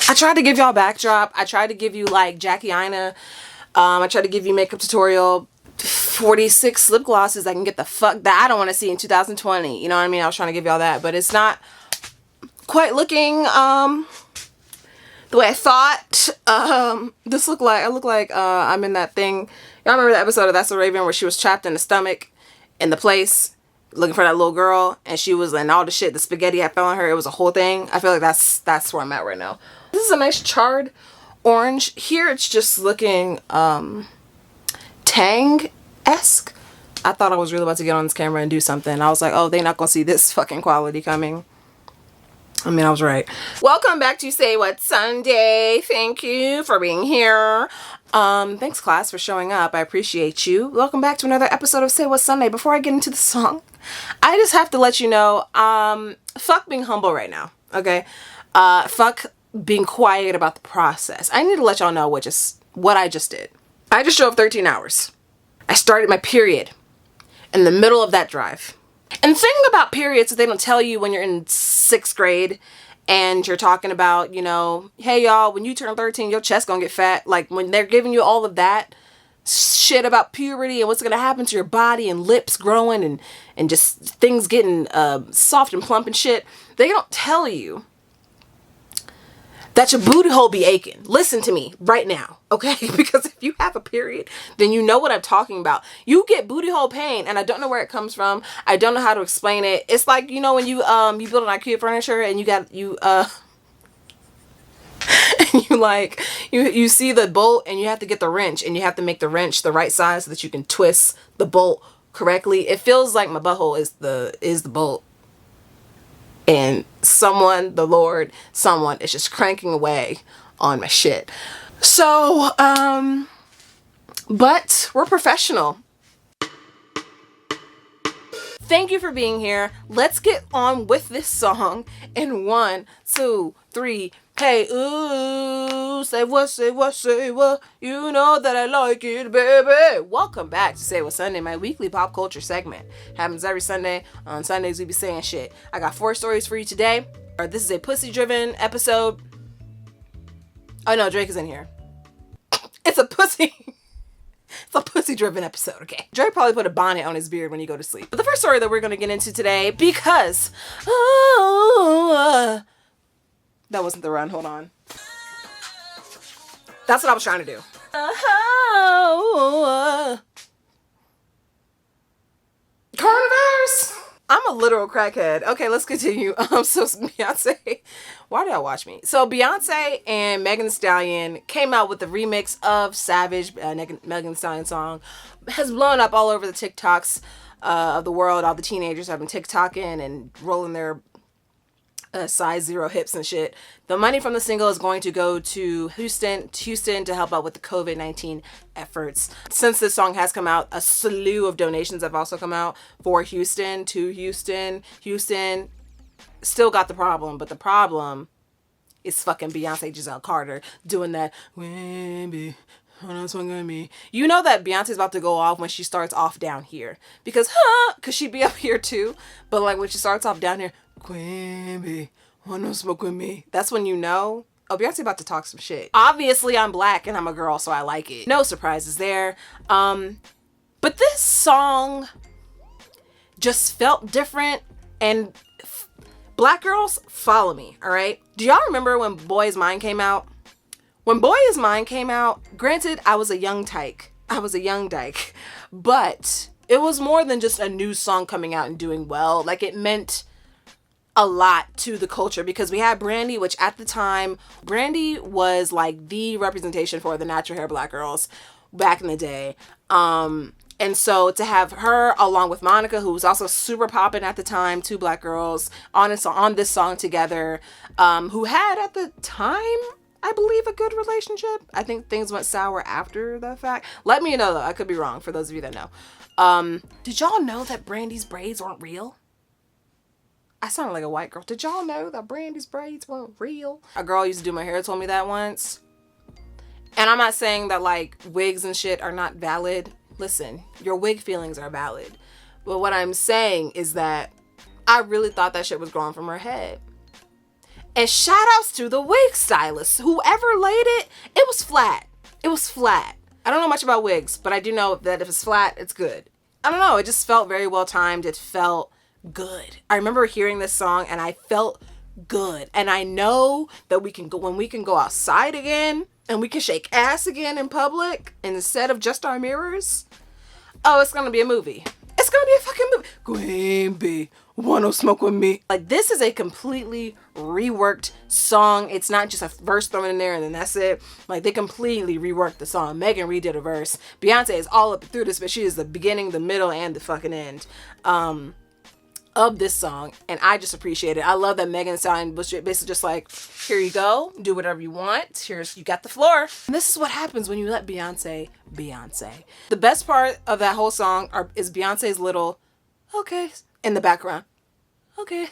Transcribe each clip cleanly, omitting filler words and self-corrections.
I tried to give y'all backdrop. I tried to give you like Jackie Ina. I tried to give you makeup tutorial. 46 lip glosses I can get the fuck that I don't want to see in 2020. You know what I mean? I was trying to give y'all that, but it's not quite looking the way I thought. I look like I'm in that thing. Y'all remember the episode of That's a Raven where she was trapped in the stomach in the place looking for that little girl, and she was, and all the shit, the spaghetti had fell on her. It was a whole thing. I feel like that's where I'm at right now. This is a nice charred orange. Here it's just looking Tang-esque. I thought I was really about to get on this camera and do something. I was like, oh, they're not gonna see this fucking quality coming. I mean, I was right. Welcome back to Say What Sunday. Thank you for being here. Thanks class for showing up. I appreciate you. Welcome back to another episode of Say What Sunday. Before I get into the song, I just have to let you know, fuck being humble right now, okay? Fuck being quiet about the process. I need to let y'all know what I just did. I just drove 13 hours. I started my period in the middle of that drive. And the thing about periods is they don't tell you when you're in 6th grade and you're talking about, you know, hey y'all, when you turn 13, your chest gonna get fat. Like when they're giving you all of that shit about puberty and what's gonna happen to your body and lips growing and just things getting soft and plump and shit, they don't tell you that your booty hole be aching. Listen to me right now, okay? Because if you have a period, then you know what I'm talking about. You get booty hole pain, and I don't know where it comes from. I don't know how to explain it. It's like, you know, when you build an IKEA furniture and you see the bolt and you have to get the wrench and you have to make the wrench the right size so that you can twist the bolt correctly. It feels like my butthole is the bolt. And someone is just cranking away on my shit. So, but we're professional. Thank you for being here. Let's get on with this song in 1, 2, 3. Hey, ooh, say what, say what, say what. You know that I like it, baby. Welcome back to Say What Sunday, my weekly pop culture segment. Happens every Sunday. On Sundays, we be saying shit. I got 4 stories for you today. This is a pussy-driven episode. Oh, no, Drake is in here. It's a pussy-driven episode, okay? Drake probably put a bonnet on his beard when you go to sleep. But the first story that we're going to get into today, because... that wasn't the run. Hold on. That's what I was trying to do. Coronavirus. I'm a literal crackhead. Okay, let's continue. So Beyonce, why did I watch me? So Beyonce and Meg The Stallion came out with the remix of Savage, Meg The Stallion song. Has blown up all over the TikToks of the world. All the teenagers have been TikToking and rolling their size 0 hips and shit. The money from the single is going to go to Houston to help out with the COVID-19 efforts. Since this song has come out, a slew of donations have also come out for Houston, to Houston. Houston still got the problem, but the problem is fucking Beyonce Giselle Carter doing that. You know that Beyonce's about to go off when she starts off down here. Because she be up here too. But like when she starts off down here, Queen bee, wanna smoke with me? That's when you know, oh, Beyonce about to talk some shit. Obviously, I'm black and I'm a girl, so I like it. No surprises there. But this song just felt different, and black girls, follow me, all right? Do y'all remember when Boy Is Mine came out? When Boy Is Mine came out, granted, I was a young dyke, but it was more than just a new song coming out and doing well. Like, it meant a lot to the culture because we had Brandy, which at the time, Brandy was like the representation for the natural hair black girls back in the day. And so to have her along with Monica, who was also super popping at the time, 2 black girls on this song together, who had at the time, I believe, a good relationship. I think things went sour after the fact. Let me know though. I could be wrong for those of you that know. Did y'all know that Brandy's braids weren't real? I sounded like a white girl. Did y'all know that Brandy's braids weren't real? A girl used to do my hair told me that once. And I'm not saying that like wigs and shit are not valid. Listen, your wig feelings are valid. But what I'm saying is that I really thought that shit was growing from her head. And shout outs to the wig stylist. Whoever laid it, it was flat. It was flat. I don't know much about wigs, but I do know that if it's flat, it's good. I don't know. It just felt very well timed. It felt good. I remember hearing this song and I felt good. And I know that we can go, when we can go outside again and we can shake ass again in public instead of just our mirrors. Oh, it's going to be a movie. It's going to be a fucking movie. Queen Bee, wanna smoke with me? Like, this is a completely reworked song. It's not just a verse thrown in there and then that's it. Like, they completely reworked the song. Megan redid a verse. Beyonce is all up through this, but she is the beginning, the middle, and the fucking end of this song. And I just appreciate it. I love that Megan Thee Stallion was basically just like, here you go, do whatever you want. You got the floor. And this is what happens when you let Beyonce. The best part of that whole song is Beyonce's little, okay, in the background. Okay.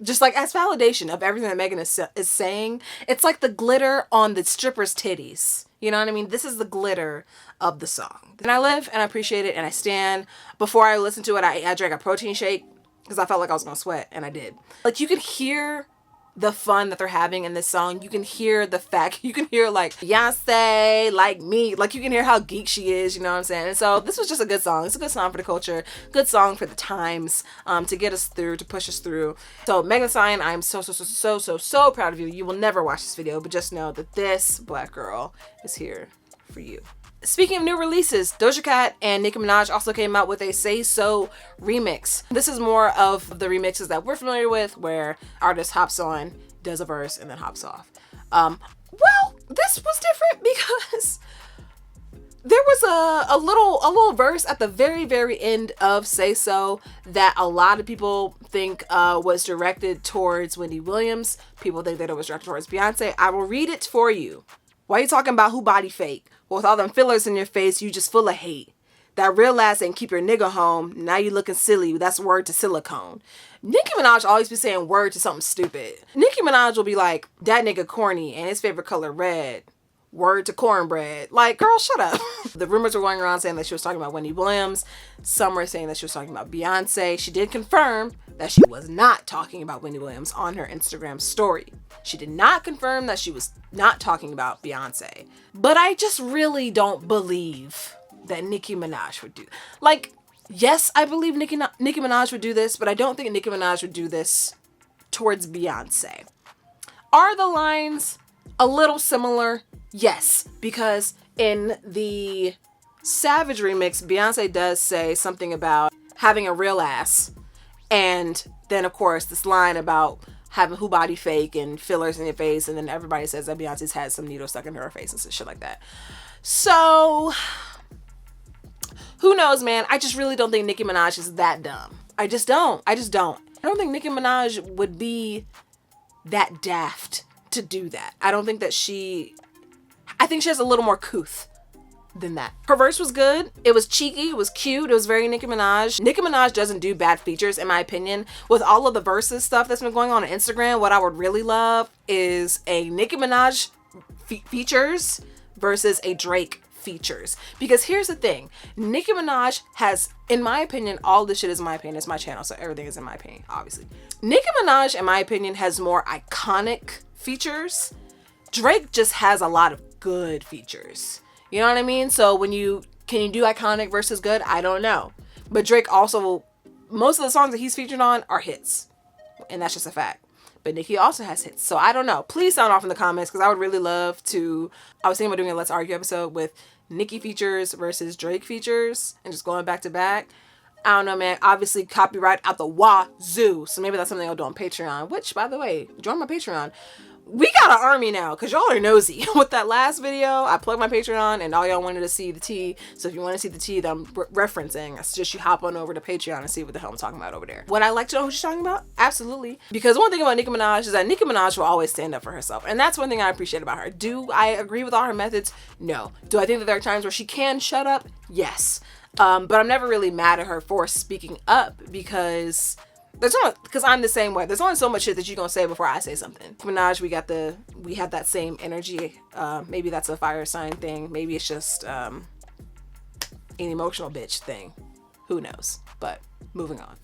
Just like as validation of everything that Megan is saying. It's like the glitter on the stripper's titties. You know what I mean? This is the glitter of the song. And I live and I appreciate it and I stand. Before I listened to it, I drank a protein shake because I felt like I was going to sweat, and I did. Like, you can hear the fun that they're having in this song. You can hear the fact, you can hear like Beyonce, like me, like you can hear how geek she is, you know what I'm saying? And so this was just a good song. It's a good song for the culture, good song for the times, to get us through, to push us through. So Meg The Stallion, I'm so proud of you. You will never watch this video, but just know that this black girl is here for you. Speaking of new releases, Doja Cat and Nicki Minaj also came out with a Say So remix. This is more of the remixes that we're familiar with, where artist hops on, does a verse, and then hops off. Well, this was different because there was a little verse at the very end of Say So that a lot of people think was directed towards Wendy Williams. People think that it was directed towards Beyonce. I will read it for you. Why you talking about who body fake? Well, with all them fillers in your face, you just full of hate. That real ass ain't keep your nigga home. Now you looking silly. That's word to silicone. Nicki Minaj always be saying word to something stupid. Nicki Minaj will be like, that nigga corny and his favorite color red. Word to cornbread. Like, girl, shut up. The rumors were going around saying that she was talking about Wendy Williams. Some were saying that she was talking about Beyonce. She did confirm that she was not talking about Wendy Williams on her Instagram story. She did not confirm that she was not talking about Beyonce. But I just really don't believe that Nicki Minaj would do. Like, yes, I believe Nicki Minaj would do this, but I don't think Nicki Minaj would do this towards Beyonce. Are the lines a little similar? Yes, because in the Savage remix, Beyonce does say something about having a real ass. And then, of course, this line about having who body fake and fillers in your face. And then everybody says that Beyonce's had some needles stuck in her face and shit like that. So, who knows, man? I just really don't think Nicki Minaj is that dumb. I just don't. I don't think Nicki Minaj would be that daft to do that. I don't think that I think she has a little more couth than that. Her verse was good. It was cheeky. It was cute. It was very Nicki Minaj. Nicki Minaj doesn't do bad features, in my opinion. With all of the verses stuff that's been going on Instagram, what I would really love is a Nicki Minaj features versus a Drake features. Because here's the thing. Nicki Minaj has, in my opinion, all this shit is my opinion. It's my channel, so everything is in my opinion, obviously. Nicki Minaj, in my opinion, has more iconic features. Drake just has a lot of good features. You know what I mean? So can you do iconic versus good? I don't know. But Drake also, most of the songs that he's featured on are hits. And that's just a fact. But Nicki also has hits. So I don't know. Please sound off in the comments because I would really love to. I was thinking about doing a Let's Argue episode with Nicki features versus Drake features and just going back to back. I don't know, man. Obviously, copyright out the wazoo. So maybe that's something I'll do on Patreon. Which, by the way, join my Patreon. We got an army now because y'all are nosy. With that last video, I plugged my Patreon and all y'all wanted to see the tea. So if you want to see the tea that I'm referencing, I suggest you hop on over to Patreon and see what the hell I'm talking about over there. Would I like to know who she's talking about? Absolutely. Because one thing about Nicki Minaj is that Nicki Minaj will always stand up for herself. And that's one thing I appreciate about her. Do I agree with all her methods? No. Do I think that there are times where she can shut up? Yes. But I'm never really mad at her for speaking up because I'm the same way. There's only so much shit that you're gonna say before I say something. Minaj, we have that same energy. Maybe that's a fire sign thing. Maybe it's just an emotional bitch thing. Who knows? But moving on.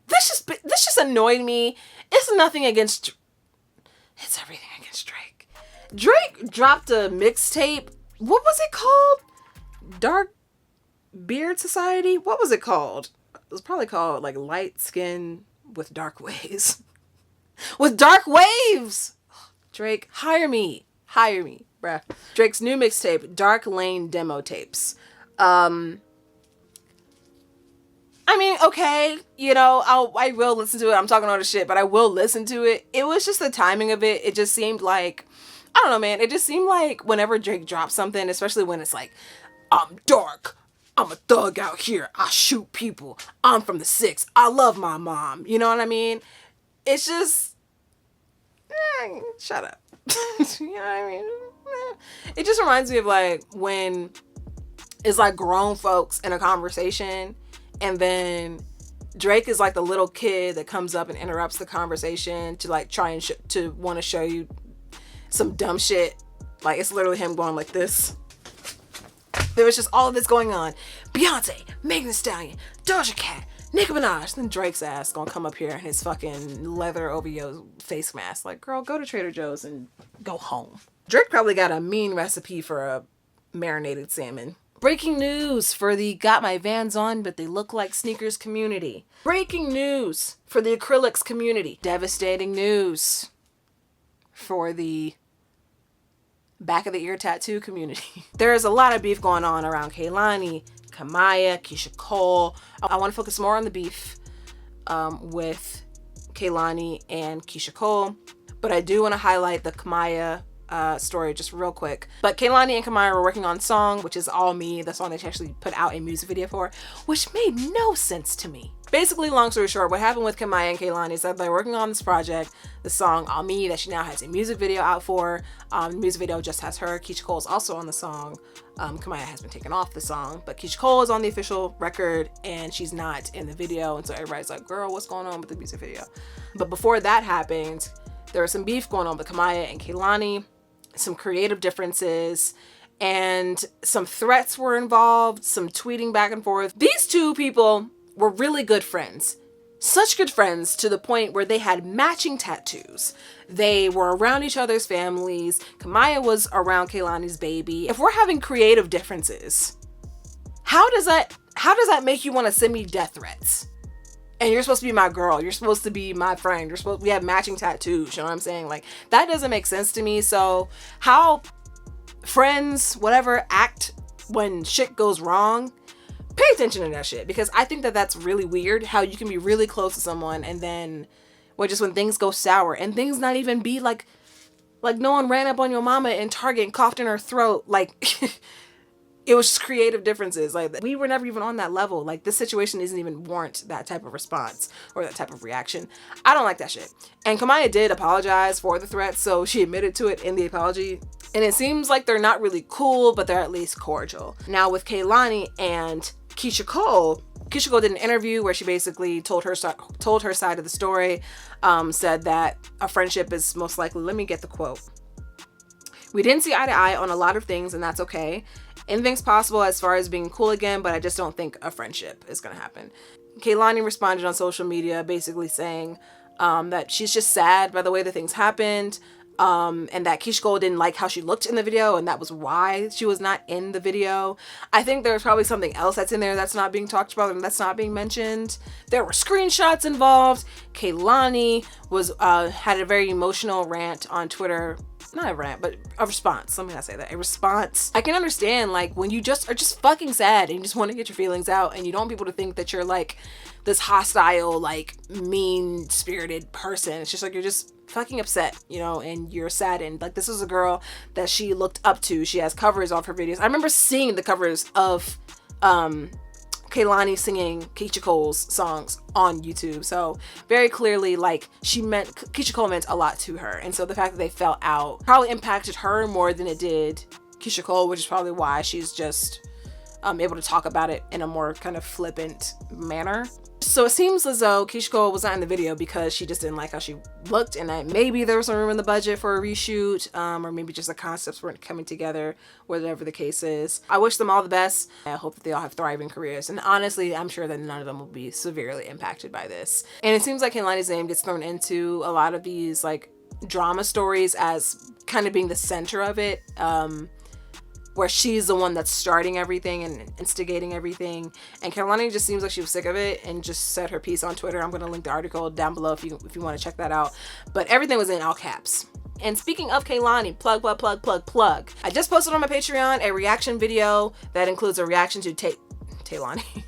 this just annoyed me. It's nothing against, it's everything against Drake. Drake dropped a mixtape. What was it called? Dark Beard Society? What was it called? It was probably called like Light Skin with Dark Waves. With dark waves! Drake, hire me, bruh. Drake's new mixtape, Dark Lane Demo Tapes. I mean, okay, you know, I will listen to it. I'm talking all this shit, but I will listen to it. It was just the timing of it. It just seemed like, I don't know, man. It just seemed like whenever Drake drops something, especially when it's like, I'm dark, I'm a thug out here, I shoot people, I'm from the 6, I love my mom. You know what I mean? It's just, shut up. You know what I mean? It just reminds me of like when it's like grown folks in a conversation, and then Drake is like the little kid that comes up and interrupts the conversation to like try and to want to show you some dumb shit. Like it's literally him going like this. There was just all of this going on. Beyonce, Meg The Stallion, Doja Cat, Nicki Minaj. Then Drake's ass gonna come up here in his fucking leather OVO face mask. Like, girl, go to Trader Joe's and go home. Drake probably got a mean recipe for a marinated salmon. Breaking news for the got my Vans on but they look like sneakers community. Breaking news for the acrylics community. Devastating news for the back of the ear tattoo community. There is a lot of beef going on around Kehlani, Keyshia Cole. I want to focus more on the beef with Kehlani and Keyshia Cole, but I do want to highlight the Kamaya story just real quick. But Kehlani and Kamaya were working on Song, which is All Me, the song they actually put out a music video for, which made no sense to me. Basically, long story short, what happened with Kamaya and Kehlani is that they're working on this project, the song All Me, that she now has a music video out for. The music video just has her. Keyshia Cole is also on the song. Kamaya has been taken off the song, but Keyshia Cole is on the official record and she's not in the video. And so everybody's like, girl, what's going on with the music video? But before that happened, there was some beef going on with Kamaya and Kehlani, some creative differences, and some threats were involved, some tweeting back and forth. These two people were really good friends. Such good friends to the point where they had matching tattoos. They were around each other's families. Kamaya was around Kehlani's baby. If we're having creative differences, how does that make you want to send me death threats? And you're supposed to be my girl. You're supposed to be my friend. We have matching tattoos. You know what I'm saying? Like, that doesn't make sense to me. So how friends, whatever, act when shit goes wrong, pay attention to that shit. Because I think that that's really weird, how you can be really close to someone and then, well, just when things go sour and things not even be like no one ran up on your mama in Target and coughed in her throat. Like, it was just creative differences. Like, we were never even on that level. Like, this situation doesn't even warrant that type of response or that type of reaction. I don't like that shit. And Kamaya did apologize for the threats, so she admitted to it in the apology. And it seems like they're not really cool, but they're at least cordial. Now, with Kehlani and Keyshia Cole did an interview where she basically told her side of the story, said that a friendship is most likely, let me get the quote. We didn't see eye to eye on a lot of things, and that's okay. Anything's possible as far as being cool again, but I just don't think a friendship is going to happen. Kehlani responded on social media basically saying that she's just sad by the way that things happened, and that Keyshia Cole didn't like how she looked in the video, and that was why she was not in the video. I think there's probably something else that's in there that's not being talked about and that's not being mentioned. There were screenshots involved. Kehlani was had a very emotional rant on Twitter. Not a rant, but a response. Let me not say that. A response. I can understand, like, when you just are just fucking sad and you just want to get your feelings out and you don't want people to think that you're like this hostile, like mean-spirited person. It's just like you're just fucking upset, you know, and you're saddened. Like, this is a girl that she looked up to. She has covers of her videos. I remember seeing the covers of Kehlani singing Keyshia Cole's songs on YouTube. So very clearly, like, Keyshia Cole meant a lot to her. And so the fact that they fell out probably impacted her more than it did Keyshia Cole, which is probably why she's just able to talk about it in a more kind of flippant manner. So it seems as though Keyshia Cole was not in the video because she just didn't like how she looked, and that maybe there was some room in the budget for a reshoot, or maybe just the concepts weren't coming together, whatever the case is. I wish them all the best. I hope that they all have thriving careers, and honestly, I'm sure that none of them will be severely impacted by this. And it seems like Kehlani's name gets thrown into a lot of these like drama stories as kind of being the center of it, where she's the one that's starting everything and instigating everything. And Kehlani just seems like she was sick of it and just said her piece on Twitter. I'm going to link the article down below if you want to check that out. But everything was in all caps. And speaking of Kehlani, plug. I just posted on my Patreon a reaction video that includes a reaction to Kehlani.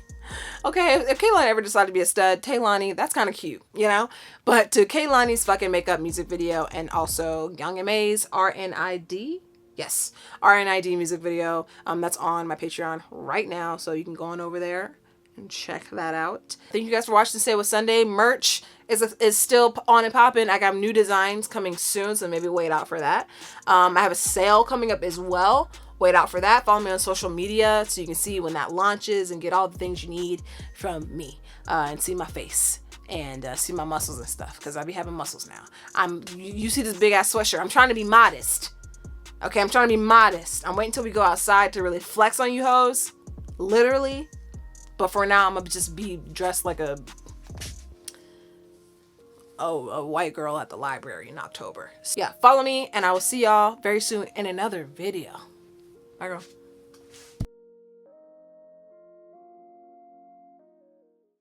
Okay, if Kehlani ever decided to be a stud, Kehlani, that's kind of cute, you know? But to Kehlani's fucking makeup music video, and also Young M.A's RNID. Yes, RNID music video. That's on my Patreon right now, so you can go on over there and check that out. Thank you guys for watching Say What Sunday. Merch is still on and popping. I got new designs coming soon, so maybe wait out for that. I have a sale coming up as well. Wait out for that. Follow me on social media so you can see when that launches and get all the things you need from me, and see my face and see my muscles and stuff, because I be having muscles now. You see this big ass sweatshirt. I'm trying to be modest. Okay, I'm trying to be modest. I'm waiting until we go outside to really flex on you hoes. Literally. But for now, I'm going to just be dressed like a white girl at the library in October. So yeah, follow me, and I will see y'all very soon in another video. Bye, girl.